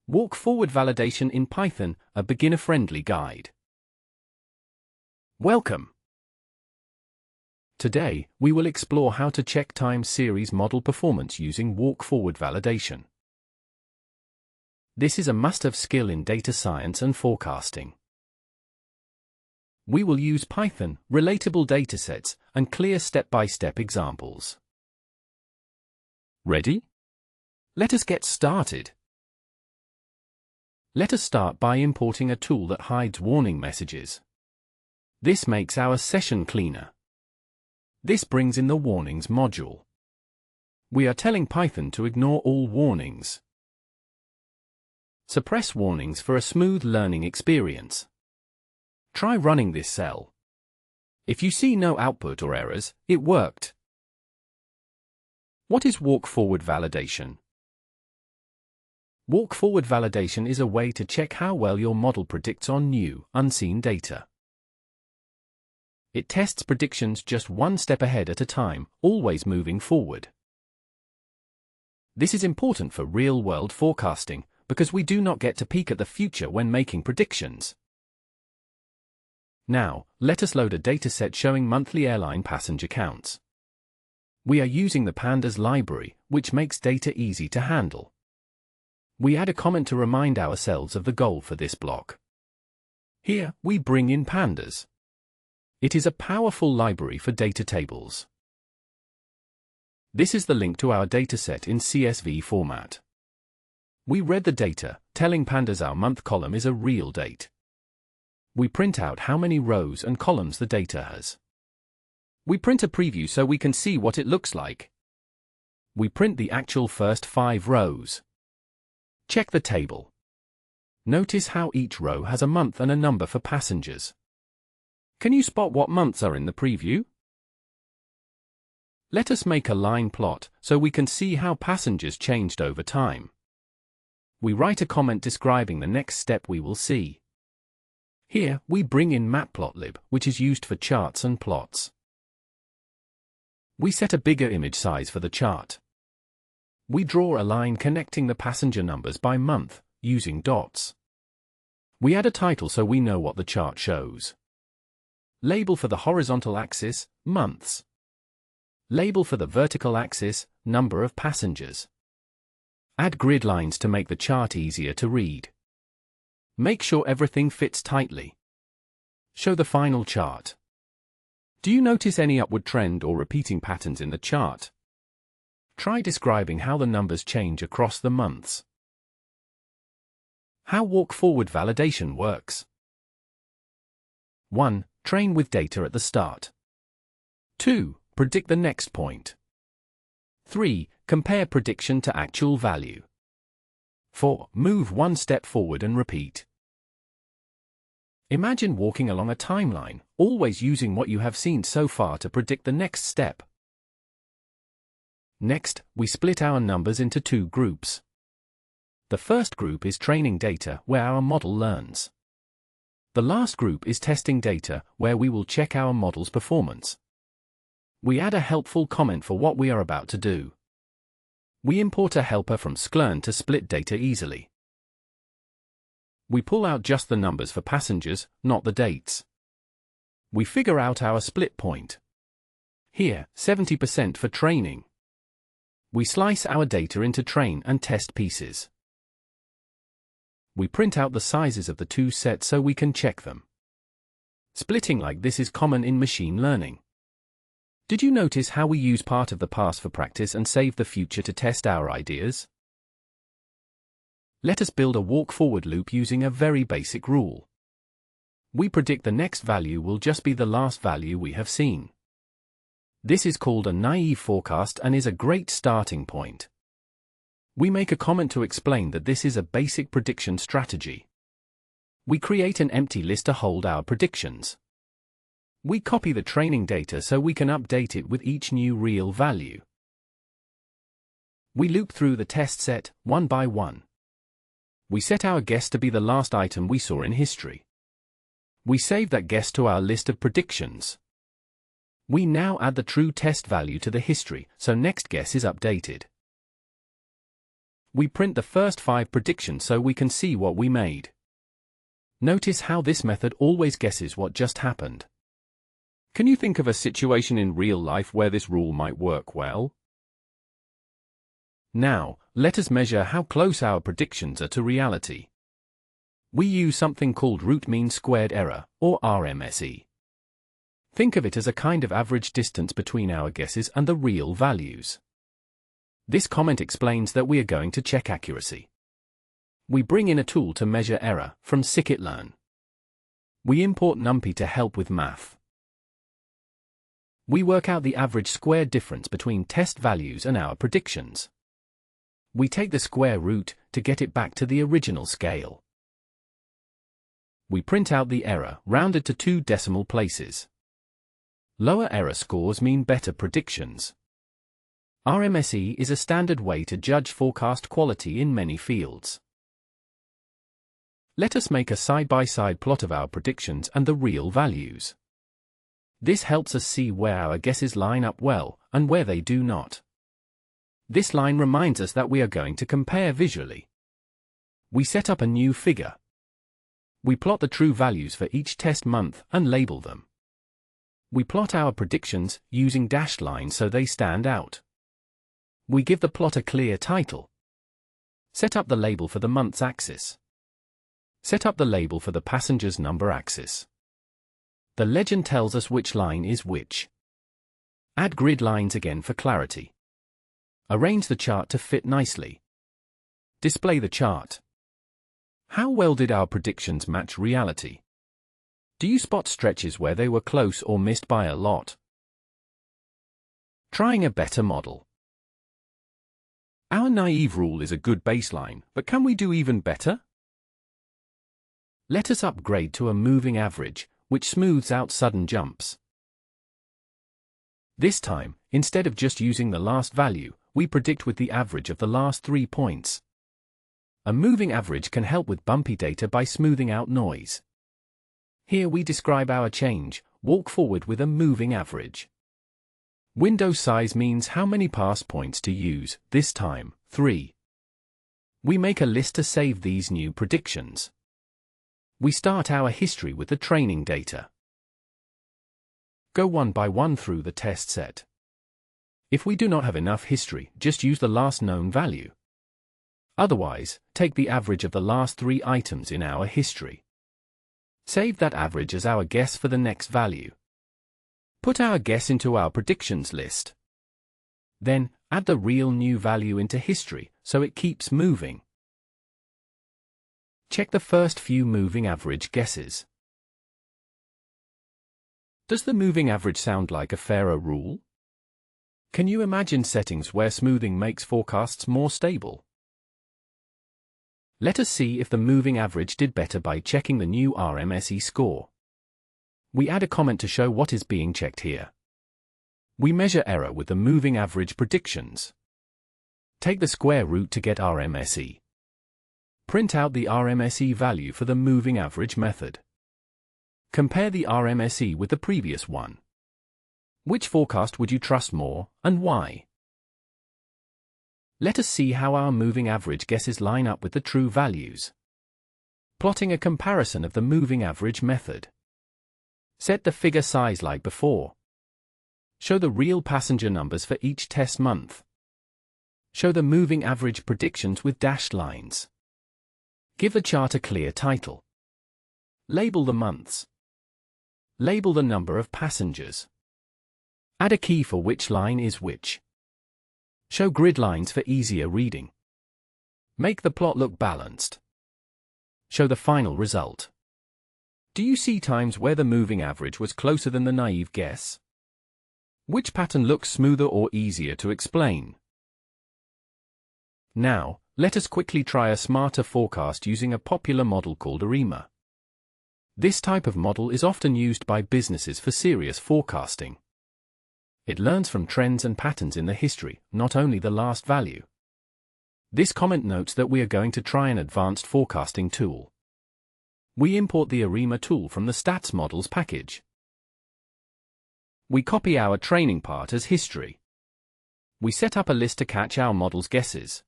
Walk-forward validation in Python, a beginner-friendly guide. Welcome. Today, we will explore how to check time series model performance using walk-forward validation. This is a must-have skill in data science and forecasting. We will use Python, relatable datasets, and clear step-by-step examples. Ready? Let us get started. Let us start by importing a tool that hides warning messages. This makes our session cleaner. This brings in the warnings module. We are telling Python to ignore all warnings. Suppress warnings for a smooth learning experience. Try running this cell. If you see no output or errors, it worked. What is walk-forward validation? Walk-forward validation is a way to check how well your model predicts on new, unseen data. It tests predictions just one step ahead at a time, always moving forward. This is important for real-world forecasting, because we do not get to peek at the future when making predictions. Now, let us load a dataset showing monthly airline passenger counts. We are using the pandas library, which makes data easy to handle. We add a comment to remind ourselves of the goal for this block. Here, we bring in pandas. It is a powerful library for data tables. This is the link to our dataset in CSV format. We read the data, telling pandas our month column is a real date. We print out how many rows and columns the data has. We print a preview so we can see what it looks like. We print the actual first 5 rows. Check the table. Notice how each row has a month and a number for passengers. Can you spot what months are in the preview? Let us make a line plot so we can see how passengers changed over time. We write a comment describing the next step we will see. Here, we bring in matplotlib, which is used for charts and plots. We set a bigger image size for the chart. We draw a line connecting the passenger numbers by month, using dots. We add a title so we know what the chart shows. Label for the horizontal axis, months. Label for the vertical axis, number of passengers. Add grid lines to make the chart easier to read. Make sure everything fits tightly. Show the final chart. Do you notice any upward trend or repeating patterns in the chart? Try describing how the numbers change across the months. How walk-forward validation works. 1. Train with data at the start. 2. Predict the next point. 3. Compare prediction to actual value. 4. Move one step forward and repeat. Imagine walking along a timeline, always using what you have seen so far to predict the next step. Next, we split our numbers into 2 groups. The first group is training data, where our model learns. The last group is testing data, where we will check our model's performance. We add a helpful comment for what we are about to do. We import a helper from scikit-learn to split data easily. We pull out just the numbers for passengers, not the dates. We figure out our split point. Here, 70% for training. We slice our data into train and test pieces. We print out the sizes of the 2 sets so we can check them. Splitting like this is common in machine learning. Did you notice how we use part of the past for practice and save the future to test our ideas? Let us build a walk-forward loop using a very basic rule. We predict the next value will just be the last value we have seen. This is called a naive forecast and is a great starting point. We make a comment to explain that this is a basic prediction strategy. We create an empty list to hold our predictions. We copy the training data so we can update it with each new real value. We loop through the test set, one by one. We set our guess to be the last item we saw in history. We save that guess to our list of predictions. We now add the true test value to the history, so next guess is updated. We print the first 5 predictions so we can see what we made. Notice how this method always guesses what just happened. Can you think of a situation in real life where this rule might work well? Now, let us measure how close our predictions are to reality. We use something called root mean squared error, or RMSE. Think of it as a kind of average distance between our guesses and the real values. This comment explains that we are going to check accuracy. We bring in a tool to measure error from scikit-learn. We import NumPy to help with math. We work out the average squared difference between test values and our predictions. We take the square root to get it back to the original scale. We print out the error rounded to 2 decimal places. Lower error scores mean better predictions. RMSE is a standard way to judge forecast quality in many fields. Let us make a side-by-side plot of our predictions and the real values. This helps us see where our guesses line up well and where they do not. This line reminds us that we are going to compare visually. We set up a new figure. We plot the true values for each test month and label them. We plot our predictions using dashed lines so they stand out. We give the plot a clear title. Set up the label for the month's axis. Set up the label for the passenger's number axis. The legend tells us which line is which. Add grid lines again for clarity. Arrange the chart to fit nicely. Display the chart. How well did our predictions match reality? Do you spot stretches where they were close or missed by a lot? Trying a better model. Our naive rule is a good baseline, but can we do even better? Let us upgrade to a moving average, which smooths out sudden jumps. This time, instead of just using the last value, we predict with the average of the last 3 points. A moving average can help with bumpy data by smoothing out noise. Here we describe our change, walk forward with a moving average. Window size means how many pass points to use, this time, 3. We make a list to save these new predictions. We start our history with the training data. Go one by one through the test set. If we do not have enough history, just use the last known value. Otherwise, take the average of the last 3 items in our history. Save that average as our guess for the next value. Put our guess into our predictions list. Then, add the real new value into history, so it keeps moving. Check the first few moving average guesses. Does the moving average sound like a fairer rule? Can you imagine settings where smoothing makes forecasts more stable? Let us see if the moving average did better by checking the new RMSE score. We add a comment to show what is being checked here. We measure error with the moving average predictions. Take the square root to get RMSE. Print out the RMSE value for the moving average method. Compare the RMSE with the previous one. Which forecast would you trust more, and why? Let us see how our moving average guesses line up with the true values. Plotting a comparison of the moving average method. Set the figure size like before. Show the real passenger numbers for each test month. Show the moving average predictions with dashed lines. Give the chart a clear title. Label the months. Label the number of passengers. Add a key for which line is which. Show grid lines for easier reading. Make the plot look balanced. Show the final result. Do you see times where the moving average was closer than the naive guess? Which pattern looks smoother or easier to explain? Now, let us quickly try a smarter forecast using a popular model called ARMA. This type of model is often used by businesses for serious forecasting. It learns from trends and patterns in the history, not only the last value. This comment notes that we are going to try an advanced forecasting tool. We import the ARMA tool from the Stats Models package. We copy our training part as history. We set up a list to catch our model's guesses.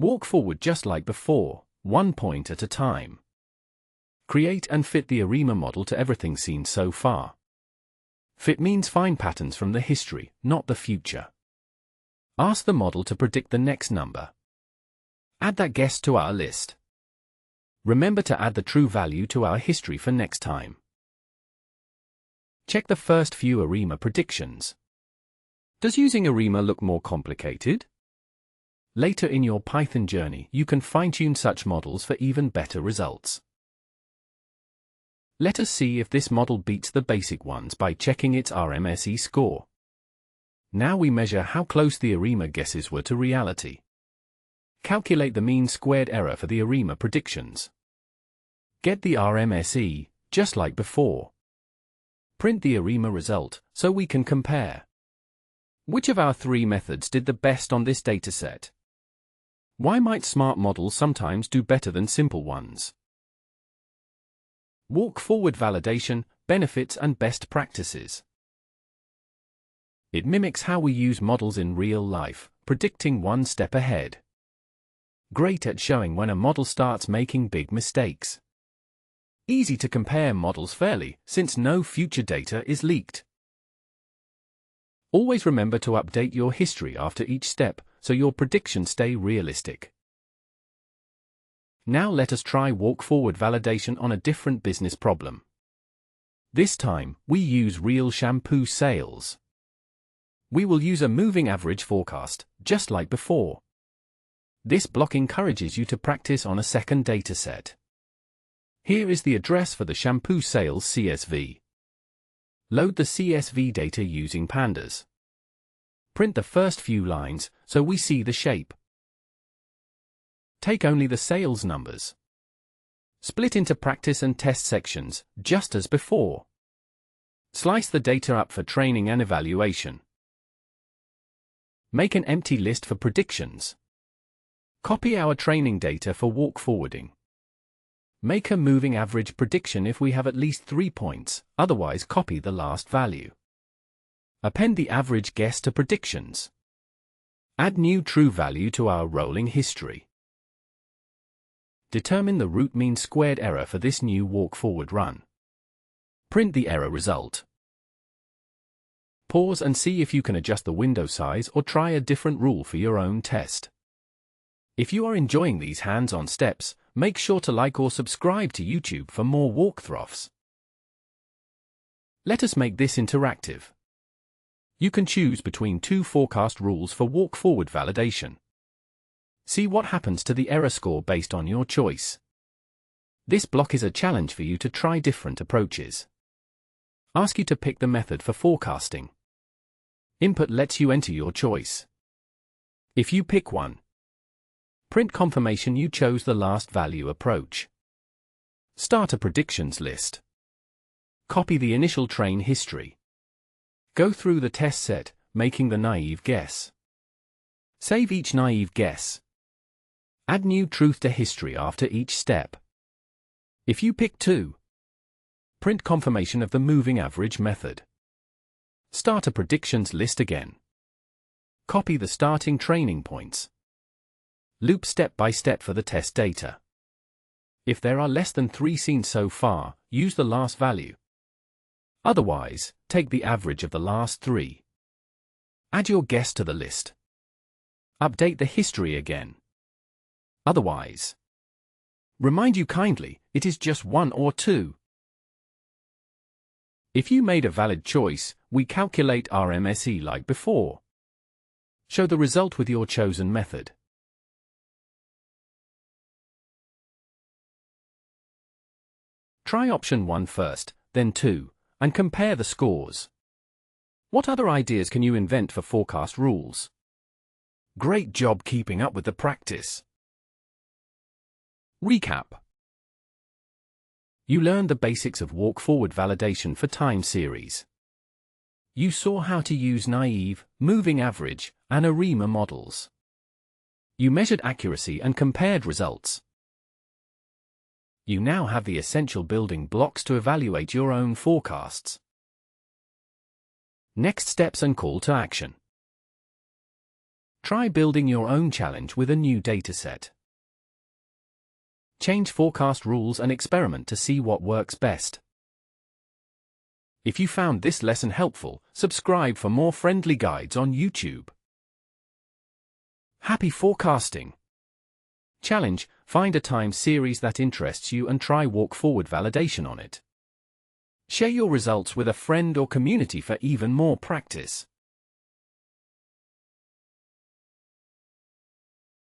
Walk forward just like before, 1 point at a time. Create and fit the ARMA model to everything seen so far. Fit means find patterns from the history, not the future. Ask the model to predict the next number. Add that guess to our list. Remember to add the true value to our history for next time. Check the first few ARMA predictions. Does using ARMA look more complicated? Later in your Python journey, you can fine-tune such models for even better results. Let us see if this model beats the basic ones by checking its RMSSE score. Now we measure how close the ARMA guesses were to reality. Calculate the mean squared error for the ARMA predictions. Get the RMSSE, just like before. Print the ARMA result, so we can compare. Which of our 3 methods did the best on this dataset? Why might smart models sometimes do better than simple ones? Walk forward validation, benefits and best practices. It mimics how we use models in real life, predicting 1 step ahead. Great at showing when a model starts making big mistakes. Easy to compare models fairly, since no future data is leaked. Always remember to update your history after each step, so your predictions stay realistic. Now let us try walk forward validation on a different business problem. This time, we use real shampoo sales. We will use a moving average forecast, just like before. This block encourages you to practice on a second dataset. Here is the address for the shampoo sales CSV. Load the CSV data using pandas. Print the first few lines, so we see the shape. Take only the sales numbers. Split into practice and test sections, just as before. Slice the data up for training and evaluation. Make an empty list for predictions. Copy our training data for walk forwarding. Make a moving average prediction if we have at least 3 points, otherwise copy the last value. Append the average guess to predictions. Add new true value to our rolling history. Determine the root mean squared error for this new walk forward run. Print the error result. Pause and see if you can adjust the window size or try a different rule for your own test. If you are enjoying these hands-on steps, make sure to like or subscribe to YouTube for more walkthroughs. Let us make this interactive. You can choose between 2 forecast rules for walk forward validation. See what happens to the error score based on your choice. This block is a challenge for you to try different approaches. Ask you to pick the method for forecasting. Input lets you enter your choice. If you pick one, print confirmation you chose the last value approach. Start a predictions list. Copy the initial train history. Go through the test set, making the naive guess. Save each naive guess. Add new truth to history after each step. If you pick 2, print confirmation of the moving average method. Start a predictions list again. Copy the starting training points. Loop step by step for the test data. If there are less than 3 seen so far, use the last value. Otherwise, take the average of the last 3. Add your guess to the list. Update the history again. Otherwise, remind you kindly, it is just 1 or 2. If you made a valid choice, we calculate RMSSE like before. Show the result with your chosen method. Try option 1 first, then 2, and compare the scores. What other ideas can you invent for forecast rules? Great job keeping up with the practice. Recap. You learned the basics of walk-forward validation for time series. You saw how to use naive, moving average, and ARMA models. You measured accuracy and compared results. You now have the essential building blocks to evaluate your own forecasts. Next steps and call to action. Try building your own challenge with a new dataset. Change forecast rules and experiment to see what works best. If you found this lesson helpful, subscribe for more friendly guides on YouTube. Happy forecasting! Challenge: find a time series that interests you and try walk-forward validation on it. Share your results with a friend or community for even more practice.